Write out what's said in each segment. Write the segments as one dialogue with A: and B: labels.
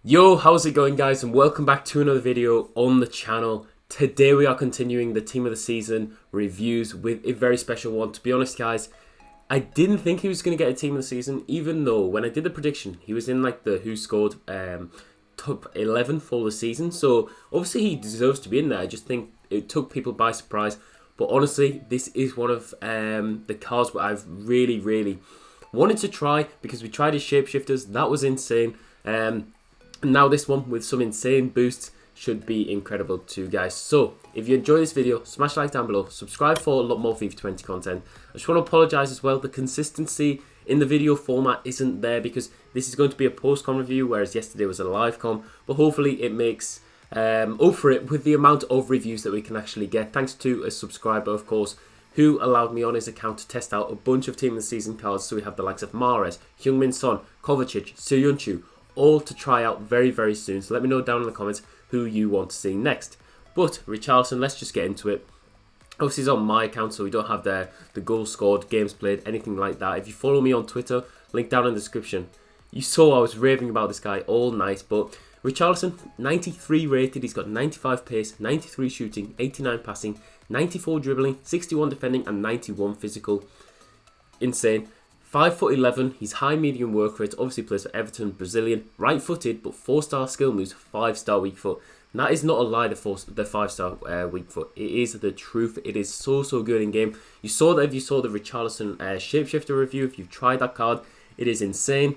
A: Yo, how's it going, guys, and welcome back to another video on the channel. Today we are continuing the team of the season reviews with a very special one. To be honest, guys, I didn't think he was going to get a team of the season, even though when I did the prediction he was in like the who scored top 11 for the season, so obviously he deserves to be in there. I just think it took people by surprise. But honestly, this is one of the cards where I've really wanted to try, because we tried his shapeshifters. That was insane. And now this one with some insane boosts should be incredible too, guys. So if you enjoy this video, smash like down below, subscribe for a lot more FIFA 20 content. I just want to apologise as well, the consistency in the video format isn't there because this is going to be a post-con review, whereas yesterday was a live con. But hopefully it makes up for it with the amount of reviews that we can actually get. Thanks to a subscriber, of course, who allowed me on his account to test out a bunch of team of the season cards. So we have the likes of Mahrez, Heung-min Son, Kovacic, Soyuncu, all to try out very soon. So let me know down in the comments who you want to see next. But Richarlison, let's just get into it. Obviously it's on my account, so we don't have the goals scored, games played, anything like that. If you follow me on Twitter, link down in the description. You saw I was raving about this guy all night. But Richarlison, 93 rated, he's got 95 pace, 93 shooting, 89 passing, 94 dribbling, 61 defending and 91 physical. Insane. 5'11", he's high medium work rate, obviously plays for Everton, Brazilian, right footed, but 4-star skill moves, 5-star weak foot. And that is not a lie, the 5-star weak foot. It is the truth. It is so good in game. You saw that if you saw the Richarlison shapeshifter review, if you've tried that card, it is insane.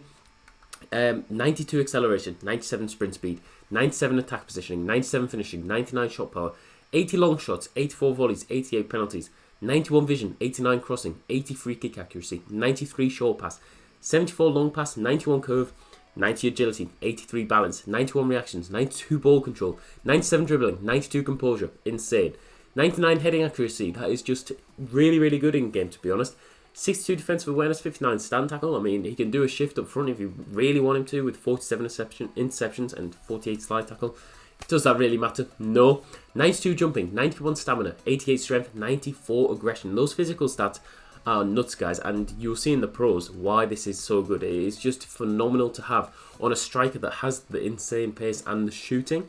A: 92 acceleration, 97 sprint speed, 97 attack positioning, 97 finishing, 99 shot power, 80 long shots, 84 volleys, 88 penalties, 91 vision, 89 crossing, 80 free kick accuracy, 93 short pass, 74 long pass, 91 curve, 90 agility, 83 balance, 91 reactions, 92 ball control, 97 dribbling, 92 composure, insane. 99 heading accuracy, that is just really good in game, to be honest. 62 defensive awareness, 59 stand tackle. I mean, he can do a shift up front if you really want him to, with 47 interceptions and 48 slide tackle. Does that really matter? No. 92 jumping, 91 stamina, 88 strength, 94 aggression. Those physical stats are nuts, guys, and you'll see in the pros why this is so good. It is just phenomenal to have on a striker that has the insane pace and the shooting.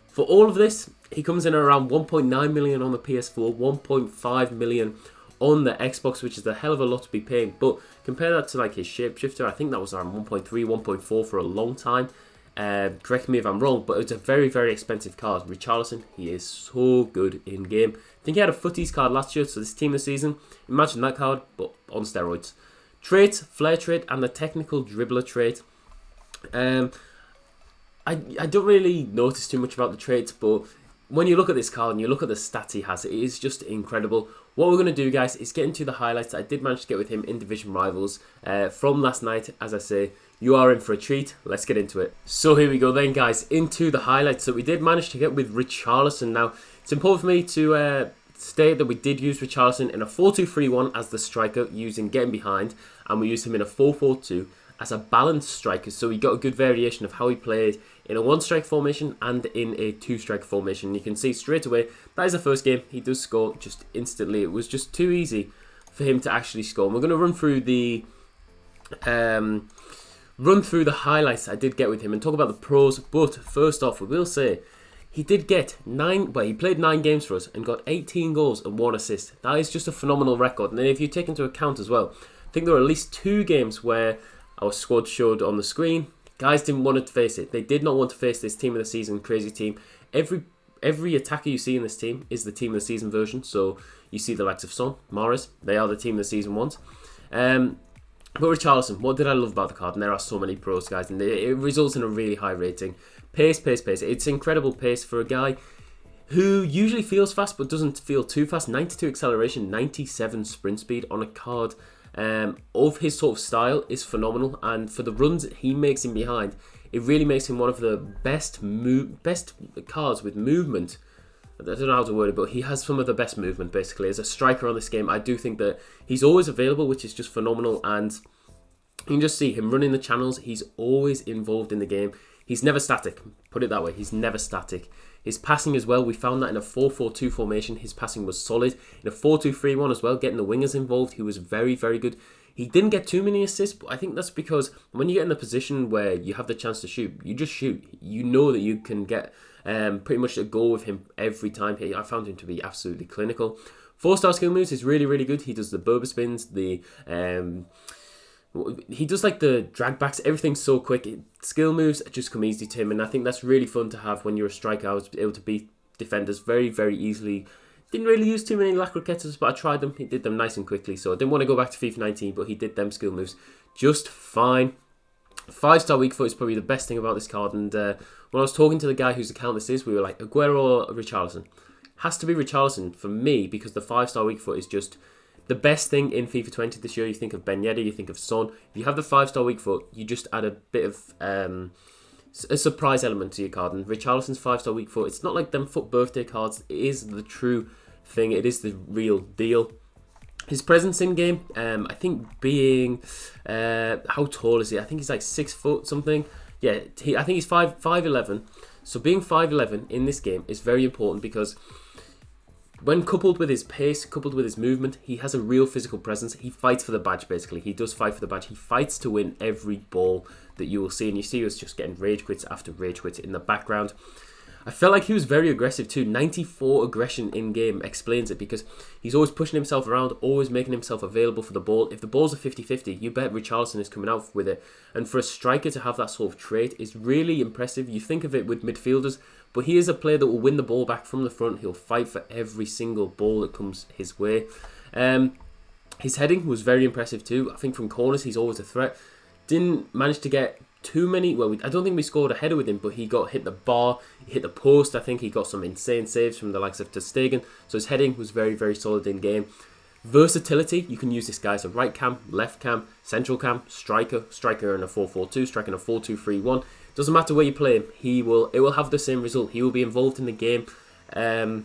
A: For all of this, he comes in around 1.9 million on the PS4, 1.5 million on the Xbox, which is a hell of a lot to be paying. But compare that to like his shapeshifter, I think that was around 1.3, 1.4 for a long time. Correct me if I'm wrong, but it's a very expensive card. Richarlison, he is so good in game. I think he had a footies card last year, so this team of the season, imagine that card, but on steroids. Traits, flair trait, and the technical dribbler trait. I don't really notice too much about the traits, but when you look at this card and you look at the stats he has, it is just incredible. What we're going to do, guys, is get into the highlights I did manage to get with him in Division Rivals from last night. As I say, you are in for a treat. Let's get into it. So here we go then, guys, into the highlights that we did manage to get with Richarlison. Now, it's important for me to state that we did use Richarlison in a 4-2-3-1 as the striker, using getting behind, and we used him in a 4-4-2 as a balanced striker. So we got a good variation of how he played in a 1-strike formation and in a 2-strike formation. You can see straight away, that is the first game. He does score just instantly. It was just too easy for him to actually score. And we're going to run through the highlights I did get with him and talk about the pros. But first off, we will say he did get he played 9 games for us and got 18 goals and 1 assist. That is just a phenomenal record. And then if you take into account as well, I think there were at least 2 games where our squad showed on the screen. Guys didn't want to face it. They did not want to face this team of the season crazy team. Every attacker you see in this team is the team of the season version. So you see the likes of Son, Mahrez, they are the team of the season ones. But Richarlison, what did I love about the card? And there are so many pros, guys, and it results in a really high rating. Pace. It's incredible pace for a guy who usually feels fast but doesn't feel too fast. 92 acceleration, 97 sprint speed on a card of his sort of style is phenomenal. And for the runs he makes in behind, it really makes him one of the best cards with movement. I don't know how to word it, but he has some of the best movement, basically. As a striker on this game, I do think that he's always available, which is just phenomenal. And you can just see him running the channels. He's always involved in the game. He's never static, put it that way. He's never static. His passing as well, we found that in a 4-4-2 formation, his passing was solid. In a 4-2-3-1 as well, getting the wingers involved, he was very good. He didn't get too many assists, but I think that's because when you get in the position where you have the chance to shoot, you just shoot. You know that you can get pretty much a goal with him every time. I found him to be absolutely clinical. 4-star skill moves is really, really good. He does the Boba spins, he does like the drag backs, everything's so quick. Skill moves just come easy to him, and I think that's really fun to have when you're a striker. I was able to beat defenders very, very easily. Didn't really use too many Lacroquetas, but I tried them. He did them nice and quickly, so I didn't want to go back to FIFA 19, but he did them skill moves just fine. 5-star weak foot is probably the best thing about this card, and when I was talking to the guy whose account this is, we were like, Aguero or Richarlison? Has to be Richarlison for me, because the 5-star weak foot is just the best thing in FIFA 20 this year. You think of Ben Yedder, you think of Son. If you have the 5-star weak foot, you just add a bit of a surprise element to your card. And Richarlison's 5-star weak foot, it's not like them foot birthday cards. It is the true thing. It is the real deal. His presence in game, I think being, how tall is he? I think he's like 6 foot something. Yeah, I think he's 5'11". So being 5'11" in this game is very important, because when coupled with his pace, coupled with his movement, he has a real physical presence. He fights for the badge, basically. He does fight for the badge. He fights to win every ball that you will see. And you see us just getting rage quits after rage quits in the background. I felt like he was very aggressive too. 94 aggression in game explains it, because he's always pushing himself around, always making himself available for the ball. If the ball's a 50-50, you bet Richarlison is coming out with it. And for a striker to have that sort of trait is really impressive. You think of it with midfielders, but he is a player that will win the ball back from the front. He'll fight for every single ball that comes his way. His heading was very impressive too. I think from corners he's always a threat. Didn't manage to get too many. Well, I don't think we scored a header with him, but he hit the bar, he hit the post. I think he got some insane saves from the likes of Ter Stegen. So his heading was very, very solid in game. Versatility, you can use this guy as a right cam, left cam, central cam, striker in a 4-4-2, striker in a 4-2-3-1. Doesn't matter where you play him, it will have the same result. He will be involved in the game, and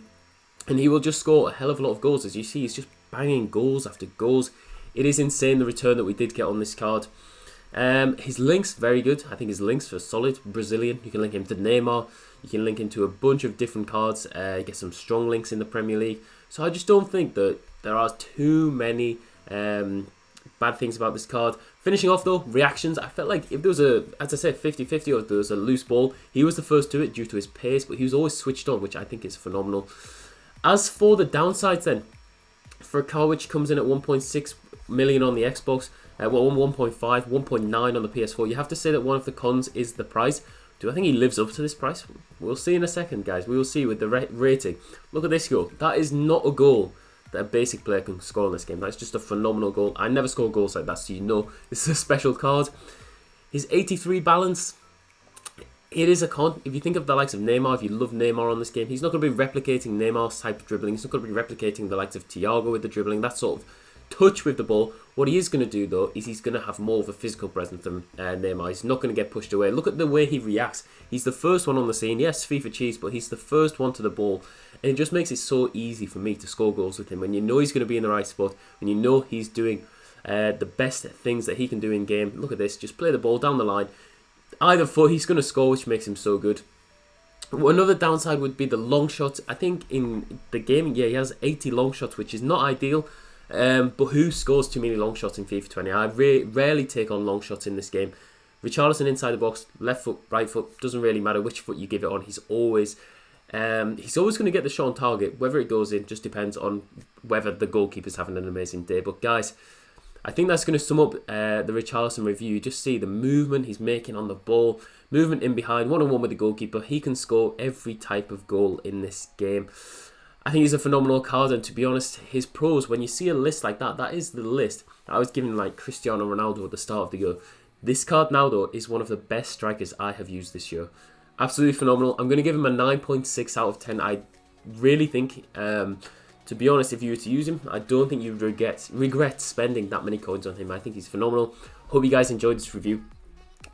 A: he will just score a hell of a lot of goals. As you see, he's just banging goals after goals. It is insane the return that we did get on this card. His links, very good. I think his links are solid. Brazilian, you can link him to Neymar. You can link him to a bunch of different cards. Get some strong links in the Premier League. So I just don't think that there are too many bad things about this card. Finishing off though, reactions. I felt like if there was as I said, 50-50, or if there was a loose ball, he was the first to it due to his pace, but he was always switched on, which I think is phenomenal. As for the downsides then, for a car which comes in at 1.6 million on the Xbox, 1.5, 1.9 on the PS4, you have to say that one of the cons is the price. Do I think he lives up to this price? We'll see in a second, guys. We will see with the rating. Look at this goal. That is not a goal that a basic player can score in this game. That's just a phenomenal goal. I never score goals like that, so you know this is a special card. His 83 balance, it is a con. If you think of the likes of Neymar, if you love Neymar on this game, he's not going to be replicating Neymar's type of dribbling. He's not going to be replicating the likes of Thiago with the dribbling, that sort of touch with the ball. What he is going to do though is he's going to have more of a physical presence than Neymar. He's not going to get pushed away. Look at the way he reacts. He's the first one on the scene. Yes, FIFA cheese, but he's the first one to the ball. And it just makes it so easy for me to score goals with him. When you know he's going to be in the right spot, when you know he's doing the best things that he can do in game. Look at this. Just play the ball down the line. Either foot, he's going to score, which makes him so good. Another downside would be the long shots. I think in the game, yeah, he has 80 long shots, which is not ideal. But who scores too many long shots in FIFA 20? I rarely take on long shots in this game. Richarlison inside the box, left foot, right foot, doesn't really matter which foot you give it on. He's always going to get the shot on target. Whether it goes in just depends on whether the goalkeeper's having an amazing day. But guys, I think that's going to sum up the Richarlison review. You just see the movement he's making on the ball, movement in behind, one-on-one with the goalkeeper. He can score every type of goal in this game. I think he's a phenomenal card, and to be honest, his pros, when you see a list like that, that is the list I was giving like Cristiano Ronaldo at the start of the year. This card now, though, is one of the best strikers I have used this year. Absolutely phenomenal. I'm going to give him a 9.6 out of 10. I really think, to be honest, if you were to use him, I don't think you'd regret spending that many coins on him. I think he's phenomenal. Hope you guys enjoyed this review.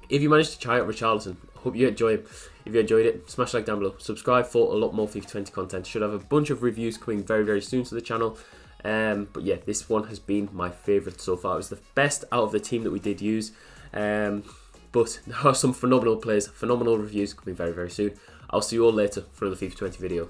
A: If you managed to try out Richarlison, hope you enjoy him. If you enjoyed it, smash like down below. Subscribe for a lot more FIFA 20 content. Should have a bunch of reviews coming very, very soon to the channel. But yeah, this one has been my favourite so far. It was the best out of the team that we did use. But there are some phenomenal players, phenomenal reviews coming very, very soon. I'll see you all later for another FIFA 20 video.